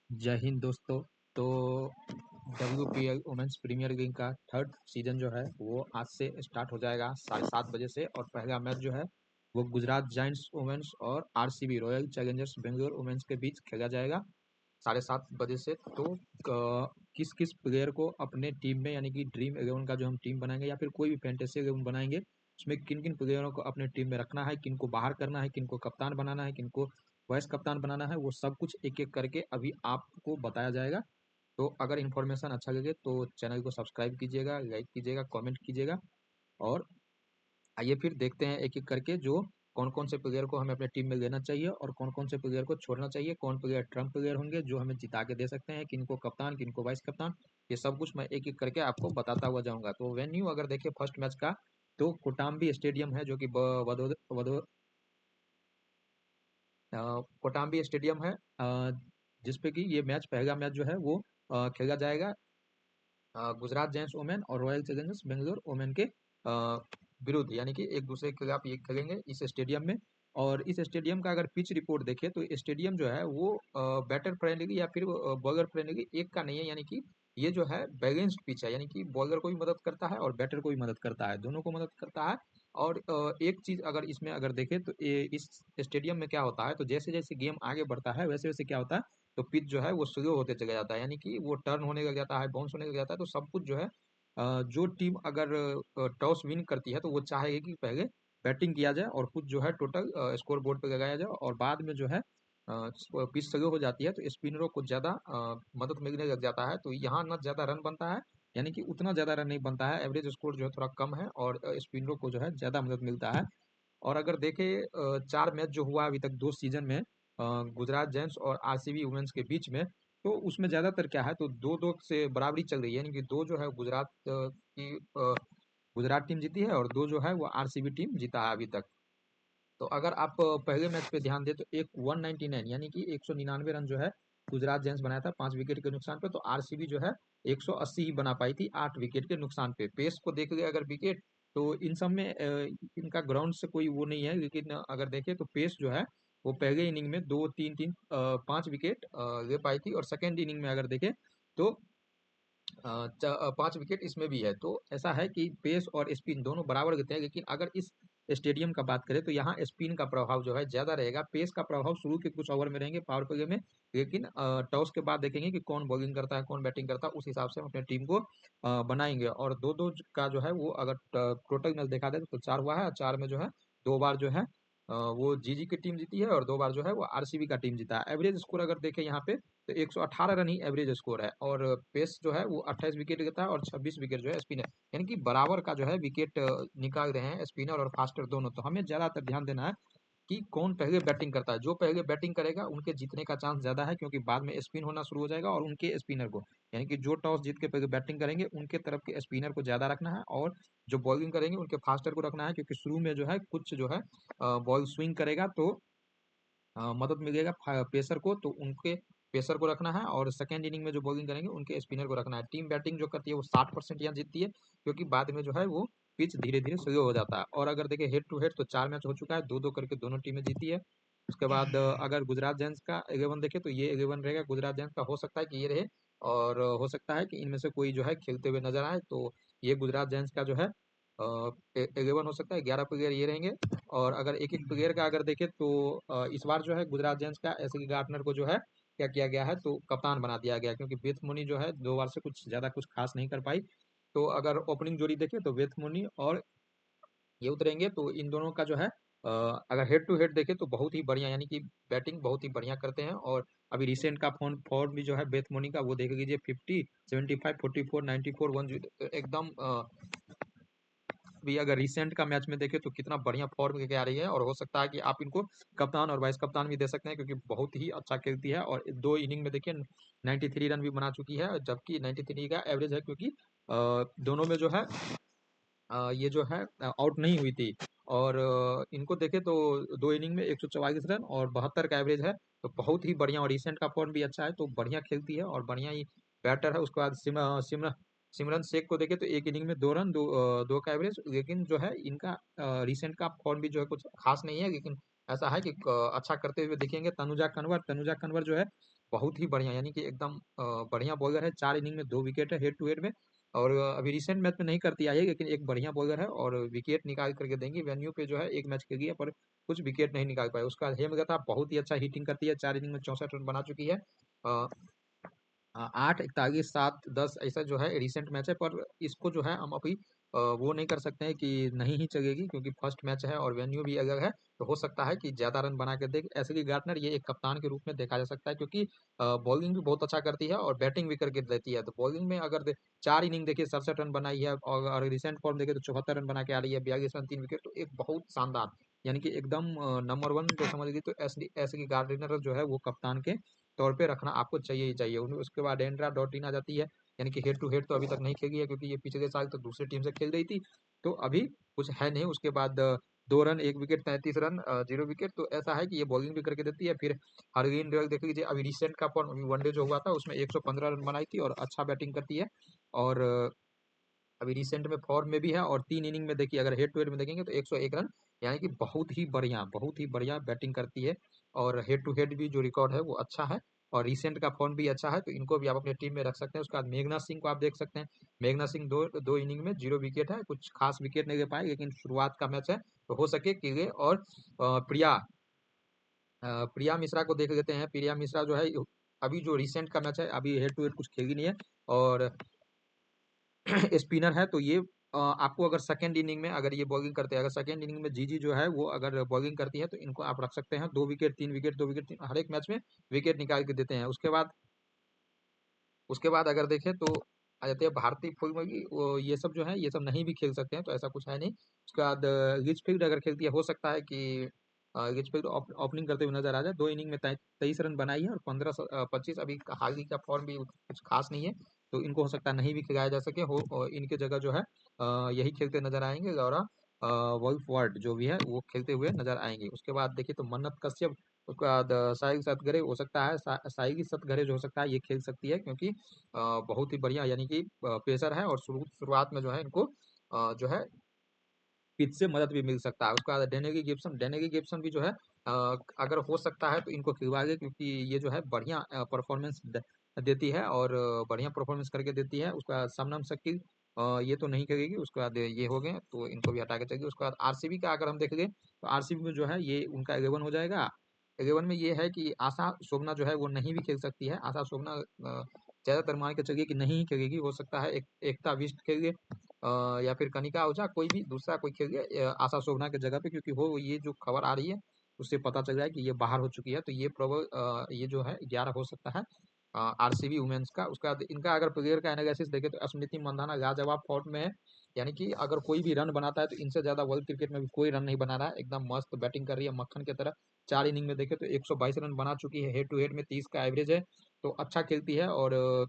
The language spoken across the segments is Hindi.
जय हिंद दोस्तों। तो WPL वुमेन्स प्रीमियर लीग का थर्ड सीजन जो है वो आज से स्टार्ट हो जाएगा 7:30 बजे से। और पहला मैच जो है वो गुजरात जायंट्स वुमेन्स और RCB Royal Challengers Bangalore women's के बीच खेला जाएगा 7:30 बजे से। तो किस किस प्लेयर को अपने टीम में, यानी कि ड्रीम 11 का जो हम टीम बनाएंगे या फिर कोई भी फैंटेसी 11 बनाएंगे, उसमें किन किन प्लेयरों को अपने टीम में रखना है, किन को बाहर करना है, किन को कप्तान बनाना है, किन को वाइस कप्तान बनाना है, वो सब कुछ एक एक करके अभी आपको बताया जाएगा। तो अगर इन्फॉर्मेशन अच्छा लगे तो चैनल को सब्सक्राइब कीजिएगा, लाइक कीजिएगा, कमेंट कीजिएगा। और आइए फिर देखते हैं एक एक करके जो कौन कौन से प्लेयर को हमें अपने टीम में लेना चाहिए और कौन कौन से प्लेयर को छोड़ना चाहिए, कौन प्लेयर ट्रम्प प्लेयर होंगे जो हमें जिता के दे सकते हैं, किनको कप्तान, किनको वाइस कप्तान, ये सब कुछ मैं एक एक करके आपको बताता हुआ जाऊंगा। तो वेन्यू अगर देखिए फर्स्ट मैच का, तो कोटाम्बी स्टेडियम है जो कि कोटाम्बी स्टेडियम है, जिसपे कि ये मैच, पहला मैच जो है वो खेला जाएगा गुजरात जायंट्स वुमेन और रॉयल चैलेंजर्स बेंगलोर वुमेन के विरुद्ध, यानी कि एक दूसरे के खिलाफ ये खेलेंगे इस स्टेडियम में। और इस स्टेडियम का अगर पिच रिपोर्ट देखें तो स्टेडियम जो है वो बैटर फ्रेंडली या फिर बॉलर फ्रेंडली एक का नहीं है, यानी कि ये जो है बैलेंस्ड पिच है, यानी कि बॉलर को भी मदद करता है और बैटर को भी मदद करता है, दोनों को मदद करता है। और एक चीज अगर इसमें अगर देखें तो इस स्टेडियम में क्या होता है, तो जैसे जैसे गेम आगे बढ़ता है वैसे वैसे क्या होता है, तो पिच जो है वो स्लो होते चला जाता है, यानी कि वो टर्न होने लग जाता है, बाउंस होने लग जाता है। तो सब कुछ जो है जो टीम अगर टॉस विन करती है तो वो चाहेगी कि पहले बैटिंग किया जाए और कुछ जो है टोटल स्कोर बोर्ड पे लगाया जाए, और बाद में जो है पिच स्लो हो जाती है तो स्पिनरों को ज़्यादा मदद मिलने लग जाता है। तो यहाँ ना ज़्यादा रन बनता है, यानी कि उतना ज़्यादा रन नहीं बनता है, एवरेज स्कोर जो है थोड़ा कम है और स्पिनरों को जो है ज़्यादा मदद मिलता है। और अगर देखें 4 मैच जो हुआ अभी तक 2 सीजन में गुजरात जेंट्स और RCB वुमेन्स के बीच में, तो उसमें ज़्यादातर क्या है, तो 2-2 से बराबरी चल रही है, यानी कि 2 जो है गुजरात टीम जीती है और 2 जो है वो RCB टीम जीता है अभी तक। तो अगर आप पहले मैच पे ध्यान दें तो एक 199 यानी कि 199 रन जो है गुजरात जेंट्स बनाया था 5 विकेट के नुकसान पे, तो RCB जो है 180 ही बना पाई थी 8 विकेट के नुकसान पे। पेस को देख ले अगर विकेट, तो इन सब में इनका ग्राउंड से कोई वो नहीं है, लेकिन अगर देखें तो पेस जो है वो पहले इनिंग में 2 3 3 5 विकेट ले पाई थी, और सेकेंड इनिंग में अगर देखें तो 5 विकेट इसमें भी है। तो ऐसा है कि पेस और स्पिन दोनों बराबर देते हैं, लेकिन अगर इस स्टेडियम का बात करें तो यहाँ स्पिन का प्रभाव जो है ज़्यादा रहेगा, पेस का प्रभाव शुरू के कुछ ओवर में रहेंगे पावर प्ले में, लेकिन टॉस के बाद देखेंगे कि कौन बॉलिंग करता है कौन बैटिंग करता है, उस हिसाब से हम अपनी टीम को बनाएंगे। और 2-2 का जो है वो अगर टोटल मैच देखा जाए तो 4 हुआ है, 4 में जो है 2 बार जो है वो जीजी की टीम जीती है और 2 बार जो है वो RCB का टीम जीता है। एवरेज स्कोर अगर देखें यहाँ पे तो 118 रन ही एवरेज स्कोर है, और पेस जो है वो 28 विकेट लेता है और 26 विकेट जो है स्पिनर, यानी कि बराबर का जो है विकेट निकाल रहे हैं स्पिनर और फास्टर दोनों। तो हमें ज्यादातर ध्यान देना है कि कौन पहले बैटिंग करता है, जो पहले बैटिंग करेगा उनके जीतने का चांस ज्यादा है, क्योंकि बाद में स्पिन होना शुरू हो जाएगा और उनके स्पिनर को, यानी कि जो टॉस जीत के पहले बैटिंग करेंगे उनके तरफ के स्पिनर को ज्यादा रखना है, और जो बॉलिंग करेंगे उनके फास्टर को रखना है, क्योंकि शुरू में जो है कुछ जो है बॉल स्विंग करेगा तो मदद मिलेगा पेसर को, तो उनके पेसर को रखना है, और सेकेंड इनिंग में जो बॉलिंग करेंगे उनके स्पिनर को रखना है। टीम बैटिंग जो करती है वो 60% यहाँ जीतती है, क्योंकि बाद में जो है वो पिच धीरे धीरे स्लो हो जाता है। और अगर देखें हेड टू हेड तो 4 मैच हो चुका है, 2-2 करके दोनों टीमें जीती है। उसके बाद अगर गुजरात जेंट्स का 11 देखें तो ये 11 रहेगा गुजरात जेंट्स का, हो सकता है कि ये रहे, और हो सकता है कि इनमें से कोई जो है खेलते हुए नजर आए, तो ये गुजरात जेंट्स का जो है 11 हो सकता है, 11 प्लेयर ये रहेंगे। और अगर एक एक प्लेयर का अगर देखें तो इस बार जो है गुजरात जेंट्स का एस गार्टनर को जो है क्या किया गया है, तो कप्तान बना दिया गया, क्योंकि बेथ मुनी जो है 2 बार से कुछ ज्यादा कुछ खास नहीं कर पाई। तो अगर ओपनिंग जोड़ी देखें तो बेथ मुनी और ये उतरेंगे, तो इन दोनों का जो है अगर हेड टू हेड देखें तो बहुत ही बढ़िया, यानी कि बैटिंग बहुत ही बढ़िया करते हैं। और अभी रिसेंट का फॉर्म भी जो है बेथ मोनी का वो देख लीजिए, 50 75 44 94 1 एकदम भी अगर रिसेंट का मैच में देखें तो कितना बढ़िया फॉर्म लेके आ रही है, और हो सकता है कि आप इनको कप्तान और वाइस कप्तान भी दे सकते हैं, क्योंकि बहुत ही अच्छा खेलती है। और 2 इनिंग में देखिए 93 रन भी बना चुकी है, जबकि 93 का एवरेज है, क्योंकि दोनों में जो है ये जो है आउट नहीं हुई थी। और इनको देखें तो 2 इनिंग में 144 रन और 72 का एवरेज है, तो बहुत ही बढ़िया, और रिसेंट का फॉर्म भी अच्छा है, तो बढ़िया खेलती है और बढ़िया ही बैटर है। उसके बाद सिमरन शेख को देखें तो 1 इनिंग में 2 रन, 2 का एवरेज, लेकिन जो है इनका रिसेंट का फॉर्म भी जो है कुछ खास नहीं है, लेकिन ऐसा है कि अच्छा करते हुए दिखेंगे। तनुजा कन्वर जो है बहुत ही बढ़िया, यानी कि एकदम बढ़िया बॉलर है। 4 इनिंग में 2 विकेट है हेड टू हेड में। और अभी रिसेंट मैच में नहीं करती आई है, लेकिन एक बढ़िया बॉलर है और विकेट निकाल करके देंगी। वेन्यू पे जो है एक मैच खेली है पर कुछ विकेट नहीं निकाल पाए। उसका हेमलता बहुत ही अच्छा हिटिंग करती है, 4 इनिंग में 64 रन बना चुकी है। 8, 41, 7, 10 ऐसा जो है रिसेंट मैच है, पर इसको जो है हम अभी वो नहीं कर सकते हैं कि नहीं ही चलेगी, क्योंकि फर्स्ट मैच है और वेन्यू भी अलग है। तो हो सकता है कि ज़्यादा रन बना के दे। एशली गार्डनर ये एक कप्तान के रूप में देखा जा सकता है, क्योंकि बॉलिंग भी बहुत अच्छा करती है और बैटिंग भी करके देती है। तो बॉलिंग में अगर 4 इनिंग देखिए 67 रन बनाई है, और रिसेंट फॉर्म देखें तो 74 रन बना के आ रही है, 42 रन 3 विकेट, तो एक बहुत शानदार, यानी कि एकदम नंबर 1 तो समझ लीजिए। तो एशली गार्डनर जो है वो कप्तान के तौर पे रखना आपको चाहिए ही चाहिए। उसके बाद एंड्रा डॉटिन आ जाती है, यानी कि हेड टू हेड तो अभी तक नहीं खेली है, क्योंकि ये पिछले साल तो दूसरी टीम से खेल रही थी, तो अभी कुछ है नहीं। उसके बाद 2 रन 1 विकेट 33 रन 0 विकेट, तो ऐसा है कि ये बॉलिंग भी करके देती है। फिर हरगिन डेल देख लीजिए, अभी रिसेंट का वनडे जो हुआ था उसमें 115 रन बनाई थी और अच्छा बैटिंग करती है। और अभी रिसेंट में फॉर्म में भी है, और 3 इनिंग में देखिए अगर हेड टू हेड में देखेंगे तो 101 रन, यानी कि बहुत ही बढ़िया बैटिंग करती है। और हेड टू हेड भी जो रिकॉर्ड है वो अच्छा है, और रिसेंट का फॉर्म भी अच्छा है, तो इनको भी आप अपने टीम में रख सकते हैं। उसके बाद मेघना सिंह को आप देख सकते हैं। मेघना सिंह दो दो इनिंग में 0 विकेट है, कुछ खास विकेट नहीं दे पाए, लेकिन शुरुआत का मैच है तो हो सके कि ये। और प्रिया प्रिया मिश्रा को देख लेते हैं। प्रिया मिश्रा जो है अभी जो रिसेंट का मैच है, अभी हेड टू हेड कुछ खेली नहीं है, और स्पिनर है। तो ये आपको अगर सेकेंड इनिंग में अगर ये बॉलिंग करते हैं, अगर सेकेंड इनिंग में जीजी जो है वो अगर बॉलिंग करती है, तो इनको आप रख सकते हैं। 2 विकेट 3 विकेट 2 विकेट हर एक मैच में विकेट निकाल के देते हैं। उसके बाद अगर देखें तो आ जाते हैं भारतीय फुलमगी, वो ये सब जो है ये सब नहीं भी खेल सकते हैं, तो ऐसा कुछ है नहीं। उसके बाद रिचफील्ड अगर खेलती है, हो सकता है कि रिचफील्ड ओपनिंग करते हुए नजर आ जाए। 2 इनिंग में 23 रन बनाई है और 15 25, अभी हाल ही का फॉर्म भी कुछ खास नहीं है, तो इनको हो सकता है नहीं भी खिलाया जा सके हो। और इनके जगह जो है यही खेलते नजर आएंगे, गौरव वुल्फ वर्ड जो भी है वो खेलते हुए नजर आएंगे। उसके बाद देखिए तो मन्नत कश्यप, उसके बाद साई सतगरे हो सकता है, साई सतगरे जो हो सकता है ये खेल सकती है, क्योंकि बहुत ही बढ़िया, यानी कि पेसर है, और शुरुआत में जो है इनको जो है पिच से मदद भी मिल सकता है। उसके बाद डेनेगी गिब्सन भी जो है अगर हो सकता है तो इनको खिलवाएंगे, क्योंकि ये जो है बढ़िया परफॉर्मेंस देती है, और बढ़िया परफॉर्मेंस करके देती है। उसका शबनम शकील ये तो नहीं करेगी। उसके बाद ये हो गए तो इनको भी हटा के चलेगी। उसके बाद आरसीबी का अगर हम देखेंगे तो आरसीबी में जो है ये उनका 11 हो जाएगा। 11 में ये है कि आशा शोभना जो है वो नहीं भी खेल सकती है। आशा शोभना ज्यादातर मान के चलिए कि नहीं ही खेलेगी। हो सकता है एकता बिष्ट खेलिए, या फिर कनिका ओझा, कोई भी दूसरा कोई खेल गया आशा शोभना की जगह पे, क्योंकि वो ये जो खबर आ रही है उससे पता चल रहा है कि ये बाहर हो चुकी है। तो ये प्रबल ये जो है 11 हो सकता है आरसीबी वुमेन्स का। उसका इनका अगर प्लेयर का एनालिसिस देखें तो स्मृति मंदाना लाजवाब फॉर्म में है, यानी कि अगर कोई भी रन बनाता है तो इनसे ज्यादा वर्ल्ड क्रिकेट में भी कोई रन नहीं बना रहा है। एकदम मस्त बैटिंग कर रही है मक्खन की तरह। 4 इनिंग में देखे तो 122 रन बना चुकी है, हेड टू हेड में 30 का एवरेज है, तो अच्छा खेलती है। और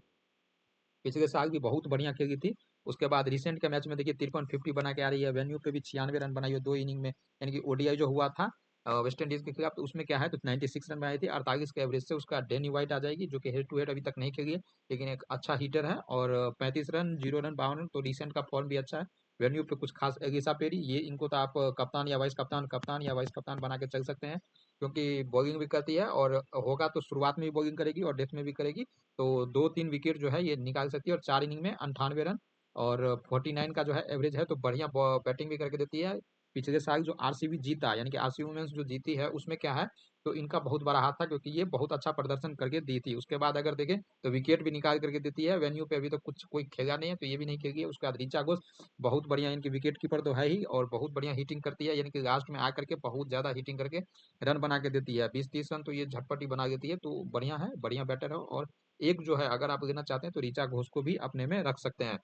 पिछले साल भी बहुत बढ़िया खेली थी। उसके बाद रिसेंट के मैच में देखिए 53 बना के आ रही है। वेन्यू पे भी 96 रन बनाई है 2 इनिंग में, यानी कि ओडीआई जो हुआ था वेस्ट इंडीज के खिलाफ, तो उसमें क्या है तो 96 रन बनाई थी 48 के एवरेज से। उसका डेनी वाइट आ जाएगी, जो कि हेड टू हेड अभी तक नहीं खेली है, लेकिन एक अच्छा हीटर है। और 35 रन 0 रन 52 रन, तो रिसेंट का फॉर्म भी अच्छा है। वेन्यू पे कुछ खास एगिसा पेरी, ये इनको तो आप कप्तान या वाइस कप्तान बना के चल सकते हैं, क्योंकि बॉलिंग भी करती है, और होगा तो शुरुआत में भी बॉलिंग करेगी और डेथ में भी करेगी। तो 2-3 विकेट जो है ये निकाल सकती है, और 4 इनिंग में 98 रन और 49 का जो है एवरेज है, तो बढ़िया बैटिंग भी करके देती है। पिछले साल जो आरसीबी जीता, यानी कि आरसीबी वुमेन्स जो जीती है, उसमें क्या है तो इनका बहुत बड़ा हाथ था, क्योंकि ये बहुत अच्छा प्रदर्शन करके दी थी। उसके बाद अगर देखें तो विकेट भी निकाल करके देती है। वेन्यू पे अभी तो कुछ कोई खेला नहीं है, तो ये भी नहीं खेली है। उसके बाद ऋचा घोष बहुत बढ़िया, इनकी विकेट कीपर तो है ही, और बहुत बढ़िया हिटिंग करती है, यानी कि लास्ट में आकर के बहुत ज्यादा हिटिंग करके रन बना के देती है। 20-30 रन तो ये झटपट ही बना देती है, तो बढ़िया है, बढ़िया बैटर है। और एक जो है अगर आप लेना चाहते हैं तो ऋचा घोष को भी अपने में रख सकते हैं।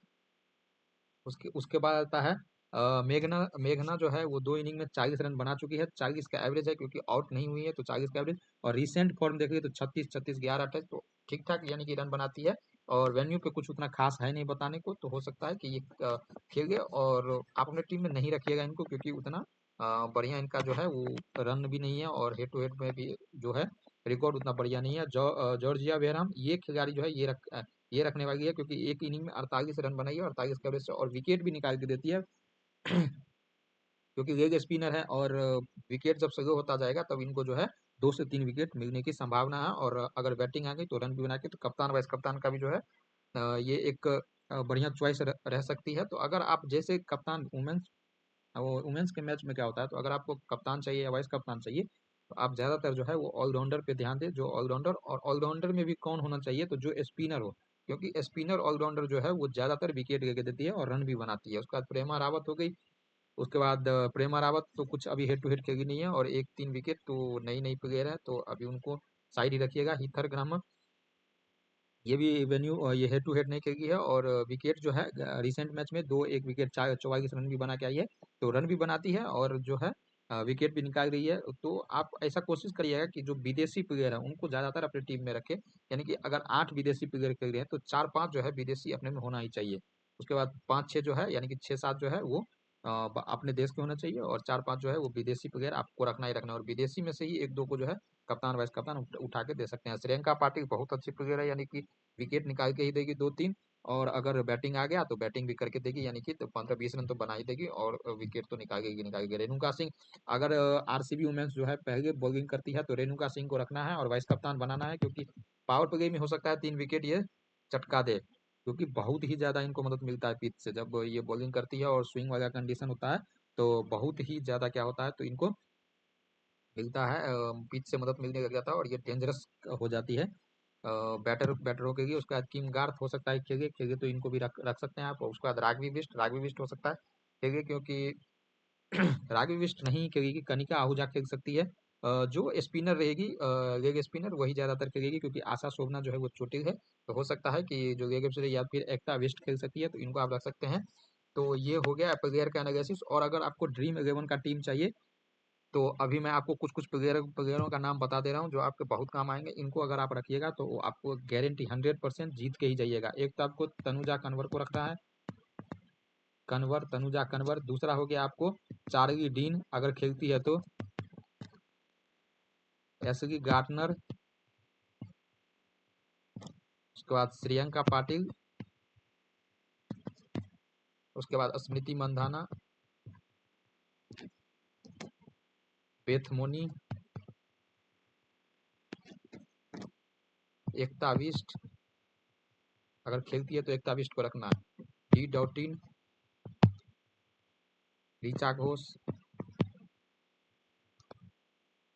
उसके उसके बाद आता है मेघना। मेघना जो है वो 2 इनिंग में 40 रन बना चुकी है, 40 का एवरेज है, क्योंकि आउट नहीं हुई है, तो 40 का एवरेज। और रिसेंट फॉर्म देखेंगे तो 36 36 11 28, तो ठीक ठाक यानी कि रन बनाती है। और वेन्यू पे कुछ उतना खास है नहीं बताने को, तो हो सकता है कि ये खेल गए, और आप अपने टीम में नहीं रखिएगा इनको, क्योंकि उतना बढ़िया इनका जो है वो रन भी नहीं है, और हेड टू हेड में भी जो है रिकॉर्ड उतना बढ़िया नहीं है। जॉर्जिया बेहराम ये खिलाड़ी जो है ये रखने वाली है, क्योंकि एक इनिंग में 48 रन बनाई है 48 के एवरेज से, और विकेट भी निकाल के देती है। क्योंकि लेग स्पिनर है, और विकेट जब सही होता जाएगा तब इनको जो है 2 से 3 विकेट मिलने की संभावना है। और अगर बैटिंग आ गई तो रन भी बना के, तो कप्तान वाइस कप्तान का भी जो है ये एक बढ़िया चॉइस रह सकती है। तो अगर आप जैसे कप्तान वुमेन्स के मैच में क्या होता है, तो अगर आपको कप्तान चाहिए या वाइस कप्तान चाहिए, तो आप ज़्यादातर जो है वो ऑलराउंडर पे ध्यान दें, जो ऑलराउंडर, और ऑलराउंडर में भी कौन होना चाहिए, तो जो स्पिनर हो, क्योंकि स्पिनर ऑलराउंडर जो है वो ज़्यादातर विकेट लेके देती है और रन भी बनाती है। उसके बाद प्रेमा रावत हो गई। उसके बाद प्रेमा रावत तो कुछ अभी हेड टू हेड खेली नहीं है, और 1-3 विकेट तो नई नई प्लेयर है, तो अभी उनको साइड ही रखिएगा। हीथर ग्रामर, ये भी ये हेड टू हेड नहीं खेली है, और विकेट जो है रिसेंट मैच में 1 विकेट 44 रन भी बना के आई है। तो रन भी बनाती है और जो है विकेट भी निकाल रही है। तो आप ऐसा कोशिश करिएगा कि जो विदेशी प्लेयर है उनको ज़्यादातर अपनी टीम में रखें। यानी कि अगर 8 विदेशी प्लेयर खेल रहे हैं तो 4-5 जो है विदेशी अपने में होना ही चाहिए। उसके बाद 5-6 जो है, यानी कि 6-7 जो है वो अपने देश के होना चाहिए, और 4-5 जो है वो विदेशी प्लेयर आपको रखना ही रखना है। और विदेशी में से ही 1-2 को जो है कप्तान वाइस कप्तान उठा के दे सकते हैं। श्रियंका पाटिल बहुत अच्छी प्लेयर है, यानी कि विकेट निकाल के ही देगी 2-3, और अगर बैटिंग आ गया तो बैटिंग भी करके देगी, यानी कि तो 15-20 रन तो बना ही देगी, और विकेट तो निकालेगी। रेणुका सिंह, अगर आरसीबी वुमेन्स जो है पहले बॉलिंग करती है तो रेणुका सिंह को रखना है और वाइस कप्तान बनाना है, क्योंकि पावर प्ले में हो सकता है 3 विकेट ये चटका दे, क्योंकि बहुत ही ज़्यादा इनको मदद मिलता है पिच से। जब ये बॉलिंग करती है और स्विंग वाला कंडीशन होता है तो बहुत ही ज़्यादा क्या होता है, तो इनको मिलता है, पिच से मदद मिलने लग जाता है और ये डेंजरस हो जाती है बैटरों के लिए। उसके बाद किम गार्थ हो सकता है खेले खेले, तो इनको भी रख रख सकते हैं आप। और उसके बाद राघवी बिष्ट हो सकता है खेले, क्योंकि राघवी बिष्ट नहीं खेलेगी, कनिका आहूजा खेल सकती है। जो स्पिनर रहेगी, लेग स्पिनर, वही ज्यादातर खेलेगी, क्योंकि आशा शोभना जो है वो चोटिल है। तो हो सकता है कि जो लेग स्पिनर या फिर एकता बिष्ट खेल सकती है, तो इनको आप रख सकते हैं। तो ये हो गया प्लेयर का एनालिसिस। और अगर आपको ड्रीम 11 का टीम चाहिए, तो अभी मैं आपको कुछ कुछ प्लेयरों का नाम बता दे रहा हूँ जो आपके बहुत काम आएंगे। इनको अगर आप रखिएगा तो वो आपको गारंटी 100% जीत के ही जाइएगा। एक तो आपको तनुजा कन्वर को रखना है, तनुजा कन्वर। दूसरा हो गया आपको चार्ली डीन, अगर खेलती है तो। एसली गार्टनर, उसके बाद श्रियंका पाटिल, उसके बाद स्मृति मंधाना, बेथ मोनी, एकता बिष्ट, अगर खेलती है तो एकता बिष्ट को रखना है। डी डॉटिन, रीचा घोष,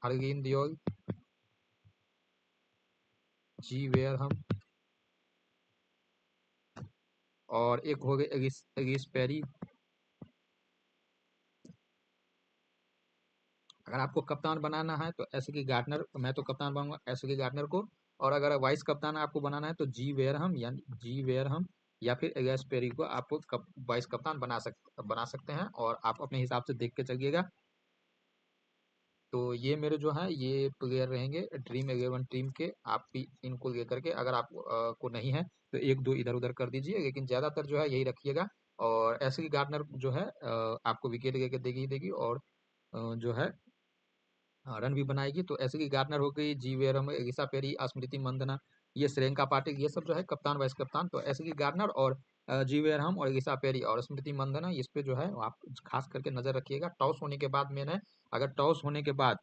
हरगिन दियोल, जी वेयरहम, और एक हो गए एगिस पेरी। अगर आपको कप्तान बनाना है तो एसके गार्डनर, मैं तो कप्तान बनाऊंगा एसके गार्डनर को। और अगर वाइस कप्तान आपको बनाना है तो जी वेयरहम या फिर एगेस पेरी को आप वाइस कप्तान बना सकते हैं, और आप अपने हिसाब से देख के चलिएगा। तो ये मेरे जो है ये प्लेयर रहेंगे ड्रीम 11 टीम के। आप भी इनको लेकर के, अगर आप को नहीं है तो 1-2 इधर उधर कर दीजिए, लेकिन ज्यादातर जो है यही रखिएगा। और एसके गार्डनर जो है आपको विकेट लेके देगी ही देगी, और जो है हाँ, रन भी बनाएगी। तो ऐसे की गार्डनर हो गई, जी वेरम, एलिसा पेरी, स्मृति मंदना, ये श्रियंका पाटिल, ये सब जो है कप्तान वाइस कप्तान। तो ऐसे की गार्डनर और जी वेरहम और एलिसा पेरी और स्मृति मंदना, इस पे जो है आप खास करके नजर रखिएगा। टॉस होने के बाद मेन है, अगर टॉस होने के बाद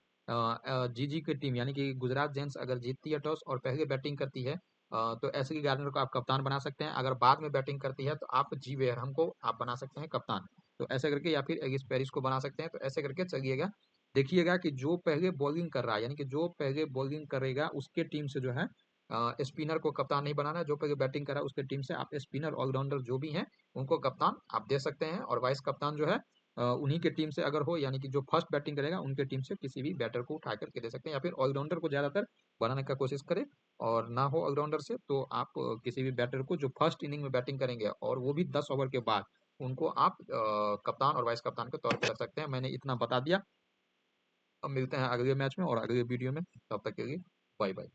जीजी की टीम यानी कि गुजरात जेंट्स अगर जीतती है टॉस और पहले बैटिंग करती है, तो ऐसे की गार्डनर को आप कप्तान बना सकते हैं। अगर बाद में बैटिंग करती है तो आप जी वेरहम को आप बना सकते हैं कप्तान। तो ऐसे करके, या फिर एगिस पेरिस को बना सकते हैं। तो ऐसे करके चलिएगा, देखिएगा कि जो पहले बॉलिंग कर रहा है, यानी कि जो पहले बॉलिंग करेगा उसके टीम से जो है स्पिनर को कप्तान नहीं बनाना है। जो पहले बैटिंग कर रहा है उसके टीम से आप स्पिनर ऑलराउंडर जो भी हैं उनको कप्तान आप दे सकते हैं। और वाइस कप्तान जो है उन्हीं के टीम से अगर हो, यानी कि जो फर्स्ट बैटिंग करेगा उनके टीम से किसी भी बैटर को उठा करके दे सकते हैं, या फिर ऑलराउंडर को ज्यादातर बनाने का कोशिश करें। और ना हो ऑलराउंडर से तो आप किसी भी बैटर को जो फर्स्ट इनिंग में बैटिंग करेंगे और वो भी 10 ओवर के बाद, उनको आप कप्तान और वाइस कप्तान के तौर पर रख सकते हैं। मैंने इतना बता दिया। अब मिलते हैं अगले मैच में और अगले वीडियो में, तब तक के लिए बाय बाय।